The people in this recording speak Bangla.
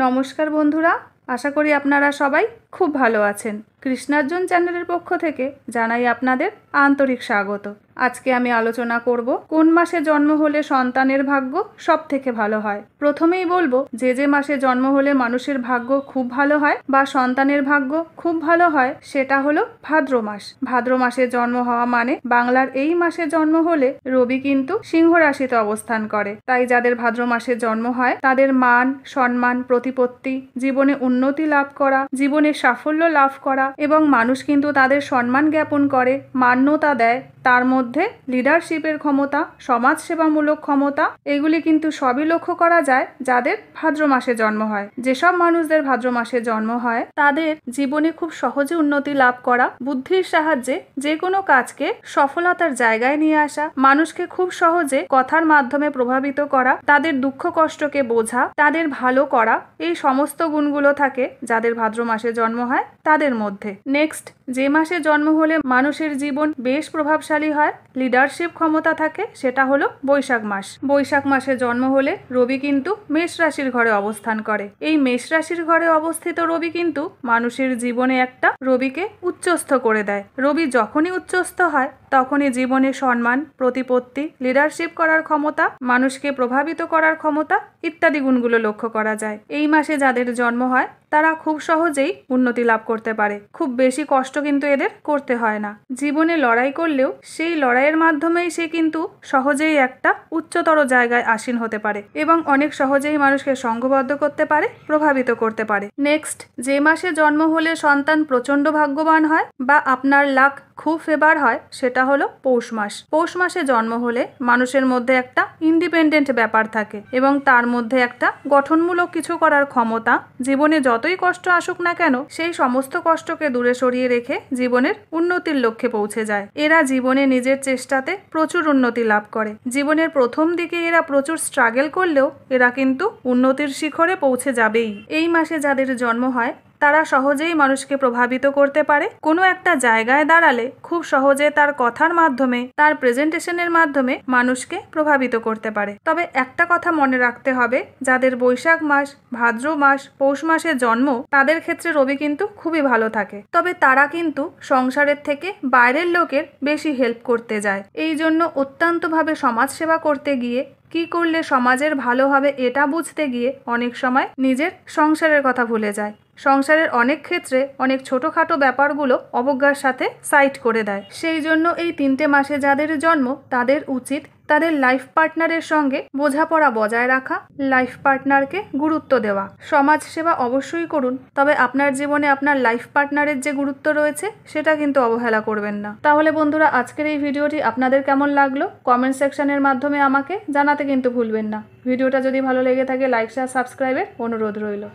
নমস্কার বন্ধুরা, আশা করি আপনারা সবাই খুব ভালো আছেন। কৃষ্ণার্জুন চ্যানেলের পক্ষ থেকে জানাই আপনাদের আন্তরিক স্বাগত। আজকে আমি আলোচনা করব কোন মাসে জন্ম হলে সন্তানের ভাগ্য সব থেকে ভালো হয়। প্রথমেই বলবো যে মাসে জন্ম হলে মানুষের ভাগ্য খুব ভালো হয় বা সন্তানের ভাগ্য খুব ভালো হয় সেটা হলো ভাদ্র মাস। ভাদ্র মাসে জন্ম হওয়া মানে বাংলার এই মাসে জন্ম হলে রবি কিন্তু সিংহ রাশিতে অবস্থান করে। তাই যাদের ভাদ্র মাসে জন্ম হয় তাদের মান সম্মান প্রতিপত্তি, জীবনে উন্নতি লাভ করা, জীবনে সাফল্য লাভ করা এবং মানুষ কিন্তু তাদের সম্মান জ্ঞাপন করে, মান্যতা দেয়। তার মধ্যে লিডারশিপের ক্ষমতা, সমাজসেবামূলক ক্ষমতা, এগুলি কিন্তু সবই লক্ষ্য করা যায় যাদের ভাদ্র মাসে জন্ম হয়। যেসব মানুষদের ভাদ্র মাসে জন্ম হয় তাদের জীবনে খুব সহজে উন্নতি লাভ করা, বুদ্ধির সাহায্যে যে কোনো কাজকে সফলতার জায়গায় নিয়ে আসা, মানুষকে খুব সহজে কথার মাধ্যমে প্রভাবিত করা, তাদের দুঃখ কষ্টকে বোঝা, তাদের ভালো করা, এই সমস্ত গুণগুলো থাকে যাদের ভাদ্র মাসে জন্ম হয় তাদের মধ্যে। নেক্সট, যে মাসে জন্ম হলে মানুষের জীবন বেশ প্রভাবশালী হয়, লিডারশিপ ক্ষমতা থাকে, সেটা হলো বৈশাখ মাস। বৈশাখ মাসে জন্ম হলে রবি কিন্তু মেষ রাশির ঘরে অবস্থান করে। এই মেষ রাশির ঘরে অবস্থিত রবি কিন্তু মানুষের জীবনে একটা রবিকে উচ্চস্থ করে দেয়। রবি যখনই উচ্চস্থ হয় তখনই জীবনে সম্মান, প্রতিপত্তি, লিডারশিপ করার ক্ষমতা, মানুষকে প্রভাবিত করার ক্ষমতা ইত্যাদি গুণগুলো লক্ষ্য করা যায়। এই মাসে যাদের জন্ম হয় তারা খুব সহজেই উন্নতি লাভ করতে পারে। খুব বেশি কষ্ট কিন্তু এদের করতে হয় না। জীবনে লড়াই করলেও সেই লড়াইয়ের মাধ্যমেই সে কিন্তু সহজেই একটা উচ্চতর জায়গায় আসীন হতে পারে এবং অনেক সহজেই মানুষকে সংঘবদ্ধ করতে পারে, প্রভাবিত করতে পারে। নেক্সট, যে মাসে জন্ম হলে সন্তান প্রচণ্ড ভাগ্যবান হয় বা আপনার লাক খুব ফেভার হয় সেটা হলো পৌষ মাস। পৌষ মাসে জন্ম হলে মানুষের মধ্যে একটা ইন্ডিপেন্ডেন্ট ব্যাপার থাকে এবং তার মধ্যে একটা গঠনমূলক কিছু করার ক্ষমতা, জীবনে যতই কষ্ট আসুক না কেন সেই সমস্ত কষ্টকে দূরে সরিয়ে রেখে জীবনের উন্নতির লক্ষ্যে পৌঁছে যায়। এরা জীবনে নিজের চেষ্টাতে প্রচুর উন্নতি লাভ করে। জীবনের প্রথম দিকে এরা প্রচুর স্ট্রাগল করলেও এরা কিন্তু উন্নতির শিখরে পৌঁছে যাবেই। এই মাসে যাদের জন্ম হয় তারা সহজেই মানুষকে প্রভাবিত করতে পারে। কোনো একটা জায়গায় দাঁড়ালে খুব সহজে তার কথার মাধ্যমে, তার প্রেজেন্টেশনের মাধ্যমে মানুষকে প্রভাবিত করতে পারে। তবে একটা কথা মনে রাখতে হবে, যাদের বৈশাখ মাস, ভাদ্র মাস, পৌষ মাসে জন্ম তাদের ক্ষেত্রে রবি কিন্তু খুবই ভালো থাকে। তবে তারা কিন্তু সংসারের থেকে বাইরের লোকের বেশি হেল্প করতে যায়। এই জন্য অত্যন্তভাবে সমাজসেবা করতে গিয়ে, কি করলে সমাজের ভালো হবে এটা বুঝতে গিয়ে অনেক সময় নিজের সংসারের কথা ভুলে যায়। সংসারের অনেক ক্ষেত্রে অনেক ছোটোখাটো ব্যাপারগুলো অবজ্ঞার সাথে সাইড করে দেয়। সেই জন্য এই 3টে মাসে যাদের জন্ম তাদের উচিত তাদের লাইফ পার্টনারের সঙ্গে বোঝাপড়া বজায় রাখা, লাইফ পার্টনারকে গুরুত্ব দেওয়া। সমাজ সেবা অবশ্যই করুন, তবে আপনার জীবনে আপনার লাইফ পার্টনারের যে গুরুত্ব রয়েছে সেটা কিন্তু অবহেলা করবেন না। তাহলে বন্ধুরা, আজকের এই ভিডিওটি আপনাদের কেমন লাগলো কমেন্ট সেকশনের মাধ্যমে আমাকে জানাতে কিন্তু ভুলবেন না। ভিডিওটা যদি ভালো লেগে থাকে লাইক, শেয়ার, সাবস্ক্রাইবের অনুরোধ রইল।